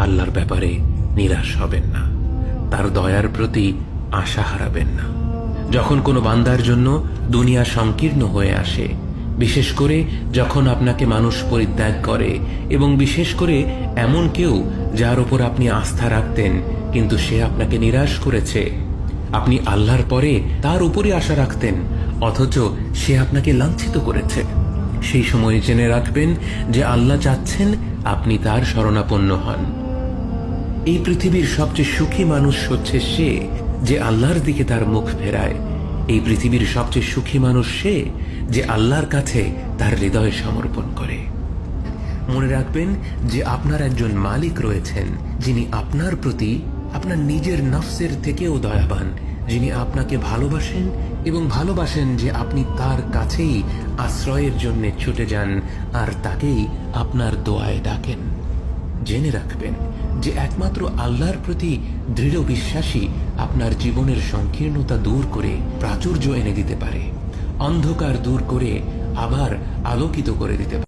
আল্লাহর ব্যাপারে নিরাশ হবেন না, তার দয়ার প্রতি আশা হারাবেন না। যখন কোনো বান্দার জন্য দুনিয়া সংকীর্ণ হয়ে আসে, বিশেষ করে যখন আপনাকে মানুষ পরিত্যাগ করে, এবং বিশেষ করে এমন কেউ যার উপর আপনি আস্থা রাখতেন কিন্তু সে আপনাকে নিরাশ করেছে, আপনি আল্লাহর পরে তার উপরই আশা রাখতেন অথচ সে আপনাকে লাঞ্ছিত করেছে, সেই সময় জেনে রাখবেন যে আল্লাহ চাচ্ছেন আপনি তার শরণাপন্ন হন। এই পৃথিবীর সবচেয়ে সুখী মানুষ হচ্ছে সে যে আল্লাহর দিকে তার মুখ ফেরায়। এই পৃথিবীর সবচেয়ে সুখী মানুষ সে যে আল্লাহর কাছে তার হৃদয় সমর্পণ করে। মনে রাখবেন যে আপনার একজন মালিক রয়েছেন যিনি আপনার প্রতি আপনার নিজের নফসের থেকেও দয়াবান, যিনি আপনাকে ভালোবাসেন এবং ভালোবাসেন যে আপনি তার কাছেই আশ্রয়ের জন্য ছুটে যান আর তাকেই আপনার দোয়ায় ডাকেন। জেনে রাখবেন যে একমাত্র আল্লাহর প্রতি দৃঢ় বিশ্বাসী আপনার জীবনের সংকীর্ণতা দূর করে প্রাচুর্য এনে দিতে পারে, অন্ধকার দূর করে আবার আলোকিত করে দিতে পারে।